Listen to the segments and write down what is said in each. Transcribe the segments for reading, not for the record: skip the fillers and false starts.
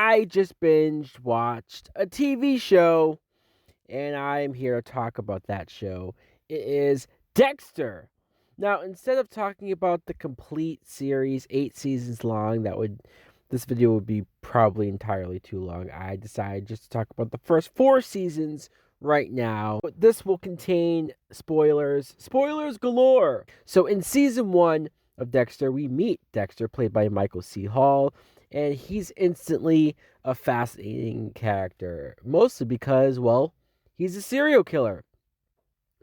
I just binge watched a TV show, and I'm here to talk about that show. It is Dexter. Now, instead of talking about the complete series, 8 seasons long, this video would be probably entirely too long. I decided just to talk about the first 4 seasons right now. But this will contain spoilers galore. So in season 1 of Dexter, we meet Dexter, played by Michael C. Hall, and he's instantly a fascinating character, mostly because, well, he's a serial killer.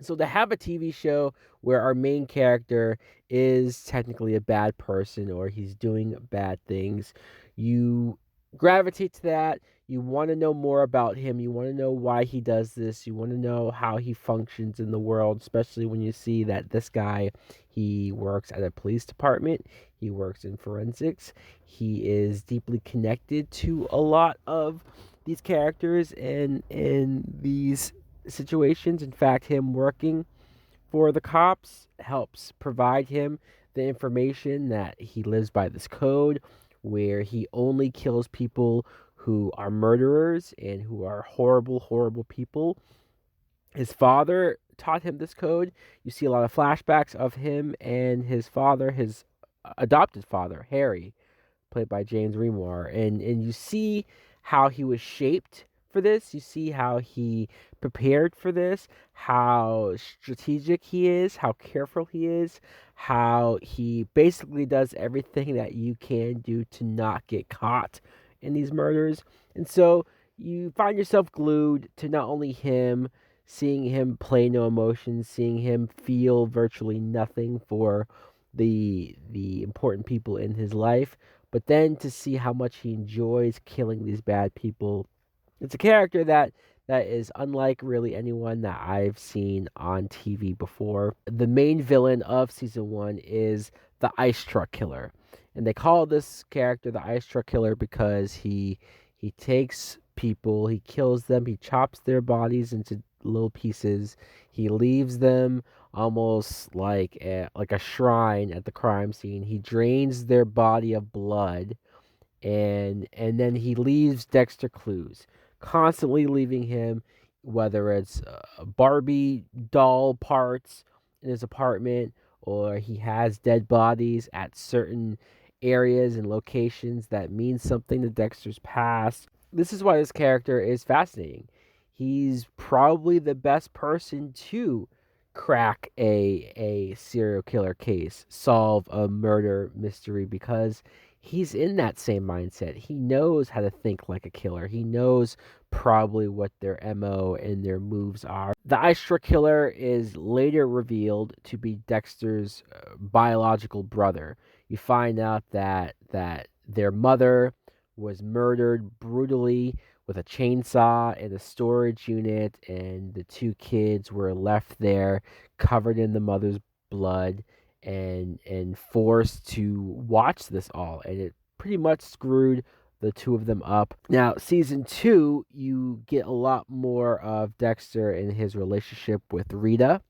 So to have a TV show where our main character is technically a bad person or he's doing bad things, you gravitate to that. You want to know more about him. You want to know why he does this. You want to know how he functions in the world, especially when you see that this guy, he works at a police department. He works in forensics. He is deeply connected to a lot of these characters and these situations. In fact, him working for the cops helps provide him the information that he lives by this code where he only kills people who are murderers and who are horrible, horrible people. His father taught him this code. You see a lot of flashbacks of him and his father, his adopted father, Harry, played by James Remar, and you see how he was shaped for this. You see how he prepared for this, how strategic he is, how careful he is, how he basically does everything that you can do to not get caught in these murders. And so you find yourself glued to not only him, seeing him play no emotions, seeing him feel virtually nothing for the important people in his life, but then to see how much he enjoys killing these bad people. It's a character that is unlike really anyone that I've seen on TV before. The main villain of season 1 is the ice truck killer. And they call this character the ice truck killer because he takes people, he kills them, he chops their bodies into little pieces. He leaves them almost like a shrine at the crime scene. He drains their body of blood, and then he leaves Dexter clues, constantly leaving him, whether it's Barbie doll parts in his apartment or he has dead bodies at certain areas and locations that mean something to Dexter's past. This is why this character is fascinating. He's probably the best person to crack a serial killer case, solve a murder mystery, because he's in that same mindset. He knows how to think like a killer. He knows probably what their MO and their moves are. The Ice Truck Killer is later revealed to be Dexter's biological brother. You find out that their mother was murdered brutally with a chainsaw in a storage unit, and the two kids were left there covered in the mother's blood and forced to watch this all, and it pretty much screwed the two of them up. Now, season 2, you get a lot more of Dexter and his relationship with Rita.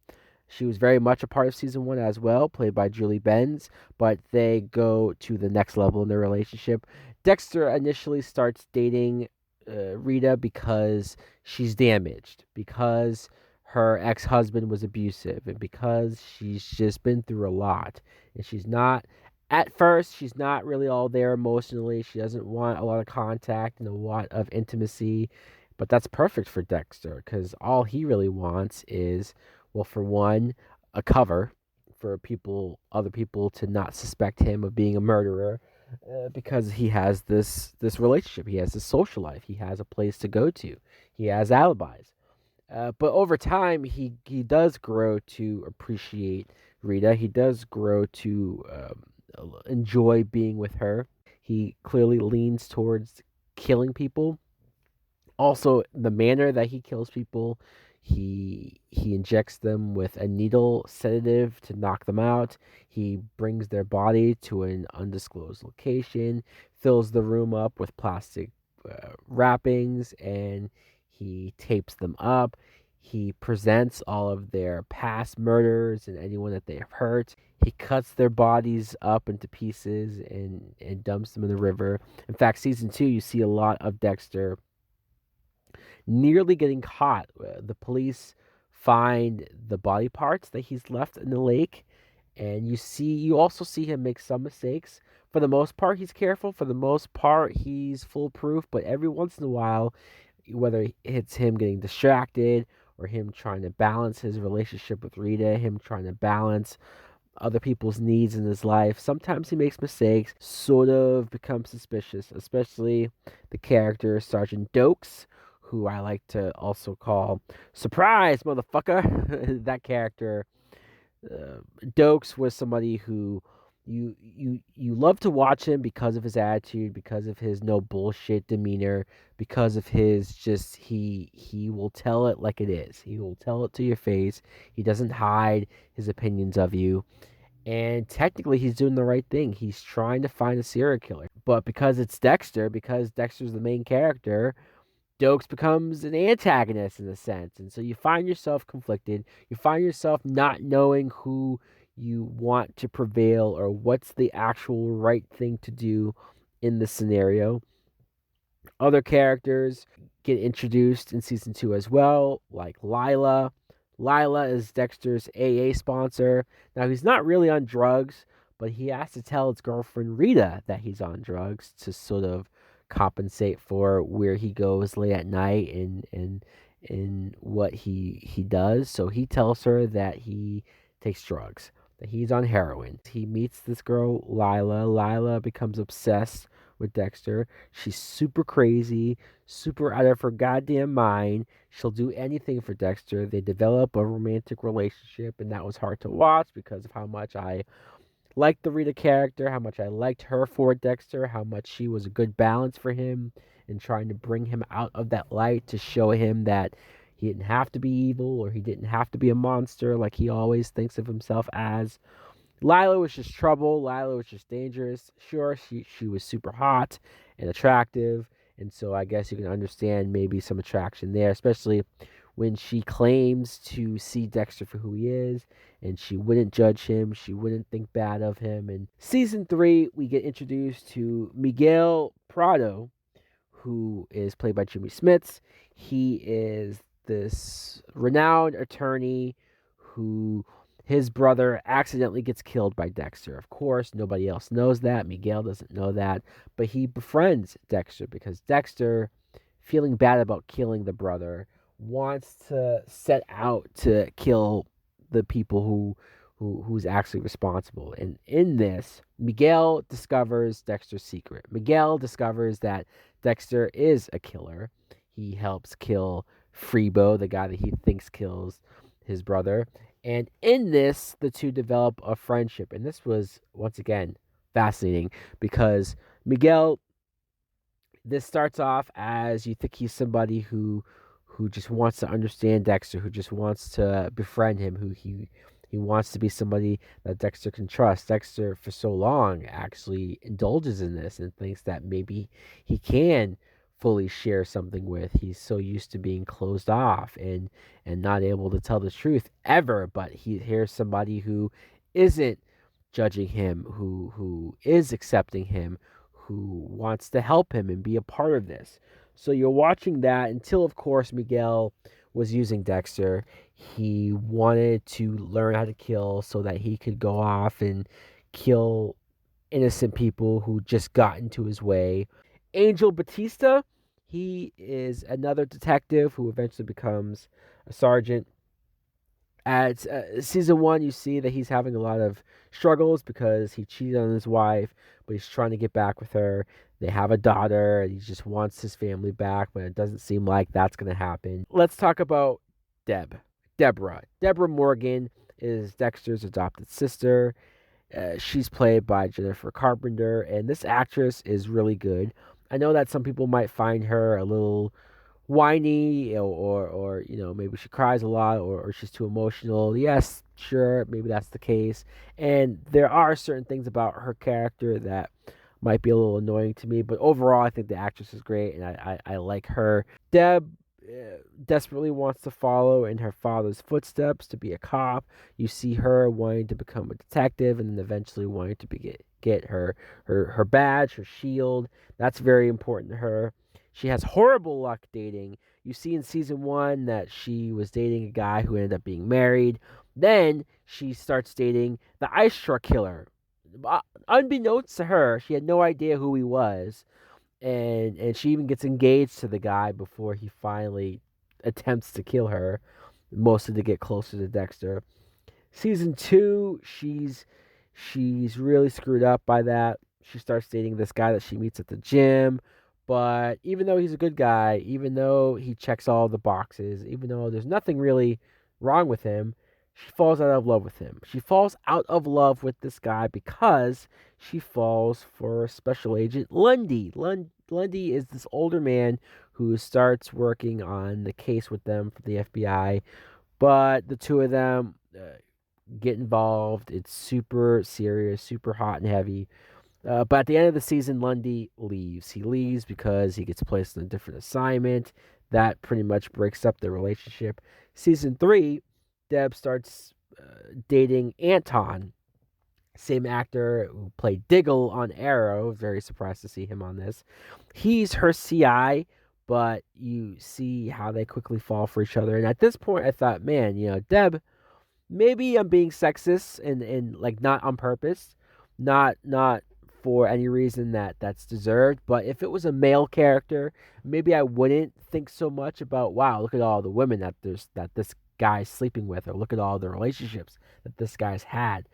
She was very much a part of season 1 as well, played by Julie Benz, but they go to the next level in their relationship. Dexter initially starts dating Rita because she's damaged, because her ex husband was abusive, and because she's just been through a lot. And at first, she's not really all there emotionally. She doesn't want a lot of contact and a lot of intimacy. But that's perfect for Dexter because all he really wants is, well, for one, a cover for other people to not suspect him of being a murderer, because he has this relationship, he has this social life, he has a place to go to, he has alibis. But over time, he does grow to appreciate Rita. He does grow to enjoy being with her. He clearly leans towards killing people. Also, the manner that he kills people, he injects them with a needle sedative to knock them out. He brings their body to an undisclosed location, fills the room up with plastic wrappings, and he tapes them up. He presents all of their past murders and anyone that they have hurt. He cuts their bodies up into pieces and dumps them in the river. In fact, season 2, you see a lot of Dexter nearly getting caught. The police find the body parts that he's left in the lake, and you also see him make some mistakes. For the most part, he's careful. For the most part, he's foolproof. But every once in a while, whether it's him getting distracted or him trying to balance his relationship with Rita, him trying to balance other people's needs in his life, sometimes he makes mistakes, sort of becomes suspicious, especially the character Sergeant Dokes, who I like to also call Surprise, motherfucker. That character, Dokes, was somebody who you love to watch him because of his attitude, because of his no bullshit demeanor, because of his just he will tell it like it is. He will tell it to your face. He doesn't hide his opinions of you. And technically, he's doing the right thing. He's trying to find a serial killer. But because it's Dexter, because Dexter's the main character, Dokes becomes an antagonist in a sense. And so you find yourself conflicted. You find yourself not knowing who you want to prevail or what's the actual right thing to do in this scenario. Other characters get introduced in season 2 as well, like Lila. Lila is Dexter's AA sponsor. Now, he's not really on drugs, but he has to tell his girlfriend Rita that he's on drugs to sort of compensate for where he goes late at night and what he does. So he tells her that he takes drugs, that he's on heroin. He meets this girl, Lila. Lila becomes obsessed with Dexter. She's super crazy, super out of her goddamn mind. She'll do anything for Dexter. They develop a romantic relationship, and that was hard to watch because of how much I liked the Rita character, how much I liked her for Dexter, how much she was a good balance for him in trying to bring him out of that light to show him that he didn't have to be evil or he didn't have to be a monster like he always thinks of himself as. Lila was just trouble. Lila was just dangerous. Sure, she was super hot and attractive, and so I guess you can understand maybe some attraction there, especially when she claims to see Dexter for who he is, and she wouldn't judge him. She wouldn't think bad of him. And season 3, we get introduced to Miguel Prado, who is played by Jimmy Smits. He is this renowned attorney who his brother accidentally gets killed by Dexter. Of course, nobody else knows that. Miguel doesn't know that. But he befriends Dexter because Dexter, feeling bad about killing the brother, wants to set out to kill the people who's actually responsible. And in this, Miguel discovers Dexter's secret. Miguel discovers that Dexter is a killer. He helps kill Freebo, the guy that he thinks kills his brother. And in this, the two develop a friendship. And this was, once again, fascinating because Miguel, this starts off as you think he's somebody who just wants to understand Dexter, who just wants to befriend him, who he wants to be somebody that Dexter can trust. Dexter, for so long, actually indulges in this and thinks that maybe he can fully share something with. He's so used to being closed off and not able to tell the truth ever, but he hears somebody who isn't judging him, who is accepting him, who wants to help him and be a part of this. So you're watching that until, of course, Miguel was using Dexter. He wanted to learn how to kill so that he could go off and kill innocent people who just got into his way. Angel Batista, he is another detective who eventually becomes a sergeant. At season 1, you see that he's having a lot of struggles because he cheated on his wife, but he's trying to get back with her. They have a daughter, and he just wants his family back, but it doesn't seem like that's going to happen. Let's talk about Debra. Debra Morgan is Dexter's adopted sister. She's played by Jennifer Carpenter, and this actress is really good. I know that some people might find her a little whiny or maybe she cries a lot or she's too emotional. Yes, sure, maybe that's the case. And there are certain things about her character that might be a little annoying to me, but overall I think the actress is great and I like her. Deb desperately wants to follow in her father's footsteps to be a cop. You see her wanting to become a detective, and then eventually wanting to get her badge, her shield. That's very important to her. She has horrible luck dating. You see in season 1 that she was dating a guy who ended up being married. Then she starts dating the ice truck killer. Unbeknownst to her, she had no idea who he was, and she even gets engaged to the guy before he finally attempts to kill her, mostly to get closer to Dexter. Season 2, she's really screwed up by that. She starts dating this guy that she meets at the gym, but even though he's a good guy, even though he checks all the boxes, even though there's nothing really wrong with him, she falls out of love with him. She falls out of love with this guy because she falls for Special Agent Lundy. Lundy is this older man who starts working on the case with them for the FBI, but the two of them get involved. It's super serious, super hot and heavy. But at the end of the season, Lundy leaves. He leaves because he gets placed on a different assignment. That pretty much breaks up their relationship. Season 3, Deb starts dating Anton, same actor who played Diggle on Arrow. Very surprised to see him on this. He's her CI, but you see how they quickly fall for each other. And at this point, I thought, man, Deb, maybe I'm being sexist and like not on purpose, not for any reason that's deserved. But if it was a male character, maybe I wouldn't think so much about, wow, look at all the women that this guy's sleeping with, or look at all the relationships that this guy's had.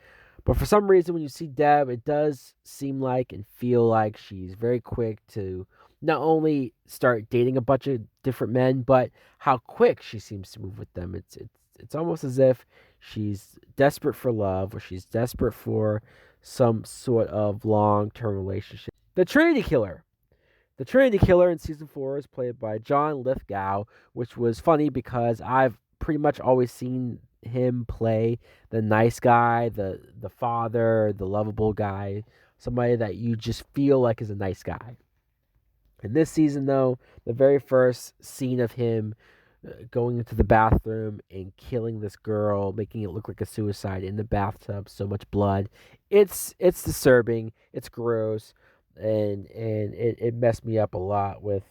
But for some reason, when you see Deb, it does seem like and feel like she's very quick to not only start dating a bunch of different men, but how quick she seems to move with them. It's almost as if she's desperate for love, or she's desperate for some sort of long-term relationship. The Trinity Killer. The Trinity Killer in season 4 is played by John Lithgow, which was funny because I've pretty much always seen him play the nice guy, the father, the lovable guy, somebody that you just feel like is a nice guy. In this season, though, the very first scene of him going into the bathroom and killing this girl, making it look like a suicide in the bathtub, so much blood. It's disturbing. It's gross, and it messed me up a lot with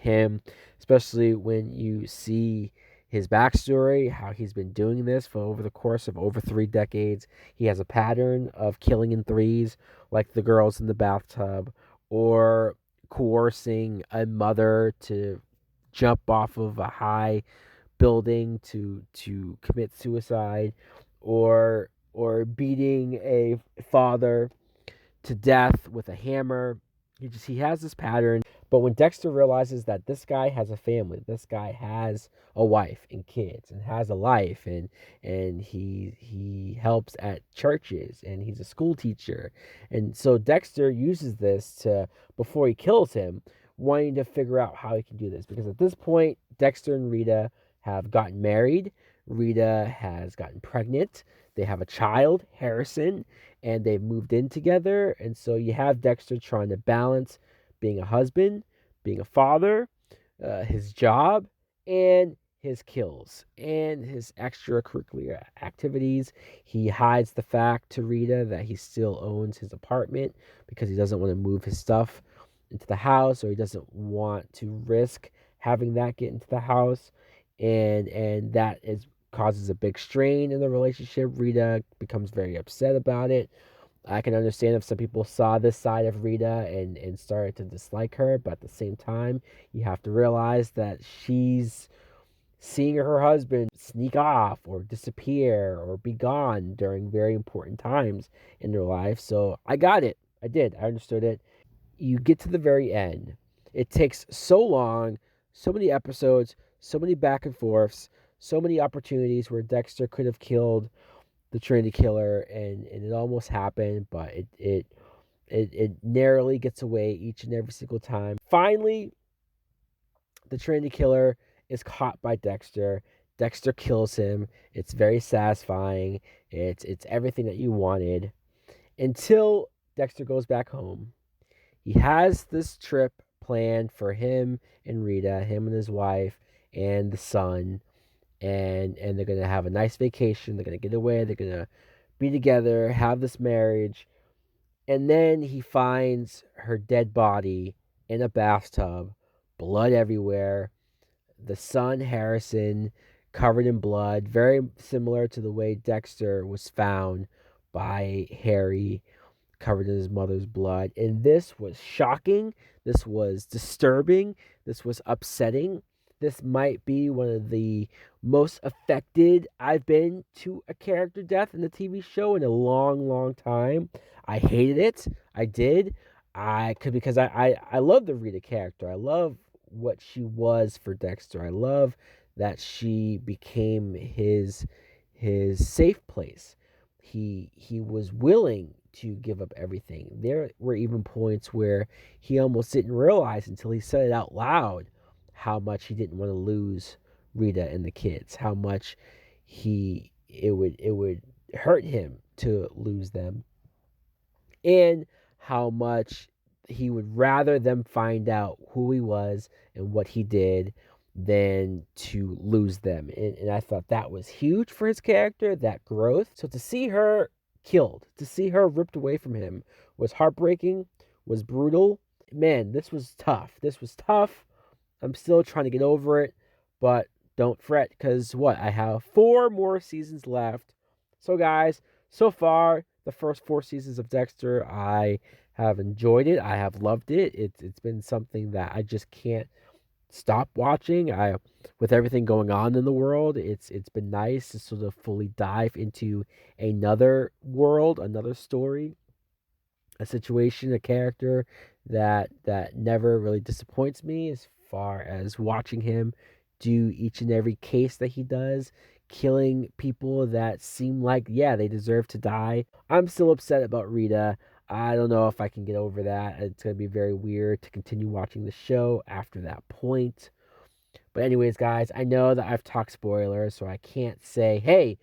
him, especially when you see his backstory, how he's been doing this for over the course of over 3 decades. He has a pattern of killing in threes, like the girls in the bathtub, or coercing a mother to jump off of a high building to commit suicide, or beating a father to death with a hammer. He has this pattern. But when Dexter realizes that this guy has a family, this guy has a wife and kids and has a life, and he helps at churches, and he's a school teacher. And so Dexter uses this to, before he kills him, wanting to figure out how he can do this, because at this point Dexter and Rita have gotten married. Rita has gotten pregnant. They have a child, Harrison, and they've moved in together. And so you have Dexter trying to balance being a husband, being a father, his job, and his kills, and his extracurricular activities. He hides the fact to Rita that he still owns his apartment because he doesn't want to move his stuff into the house, or he doesn't want to risk having that get into the house. And that is causes a big strain in the relationship. Rita becomes very upset about it. I can understand if some people saw this side of Rita and started to dislike her, but at the same time, you have to realize that she's seeing her husband sneak off or disappear or be gone during very important times in their life. So I got it. I did. I understood it. You get to the very end. It takes so long, so many episodes, so many back and forths, so many opportunities where Dexter could have killed the Trinity Killer, and it almost happened, but it narrowly gets away each and every single time. Finally, the Trinity Killer is caught by Dexter. Dexter kills him. It's very satisfying. It's everything that you wanted, until Dexter goes back home. He has this trip planned for him and Rita, him and his wife, and the son, and they're gonna have a nice vacation. They're gonna get away. They're gonna be together, have this marriage, and then he finds her dead body in a bathtub, blood everywhere. The son, Harrison, covered in blood, very similar to the way Dexter was found by Harry, covered in his mother's blood. And this was shocking. This was disturbing. This was upsetting. This might be one of the most affected I've been to a character death in the TV show in a long, long time. I hated it. I did. I could because I love the Rita character. I love what she was for Dexter. I love that she became his safe place. He was willing to give up everything. There were even points where he almost didn't realize until he said it out loud how much he didn't want to lose Rita and the kids, how much it would hurt him to lose them, and how much he would rather them find out who he was and what he did than to lose them. And I thought that was huge for his character, that growth. So to see her killed, to see her ripped away from him was heartbreaking, was brutal. Man, this was tough. This was tough. I'm still trying to get over it, but don't fret because what? I have 4 more seasons left. So, guys, so far, the first 4 seasons of Dexter, I have enjoyed it. I have loved it. It's been something that I just can't stop watching. With everything going on in the world, it's been nice to sort of fully dive into another world, another story, a situation, a character that never really disappoints me as far as watching him do each and every case that he does, killing people that seem like, yeah, they deserve to die. I'm still upset about Rita. I don't know if I can get over that. It's going to be very weird to continue watching the show after that point. But anyways, guys, I know that I've talked spoilers, so I can't say, hey,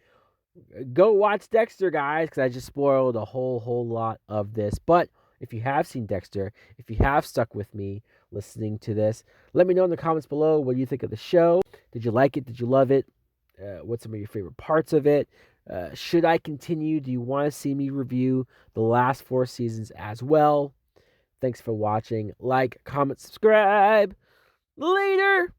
go watch Dexter, guys, because I just spoiled a whole lot of this. But if you have seen Dexter, if you have stuck with me listening to this, let me know in the comments below what you think of the show. Did you like it? Did you love it? What's some of your favorite parts of it? Should I continue? Do you want to see me review the last 4 seasons as well? Thanks for watching. Like, comment, subscribe. Later!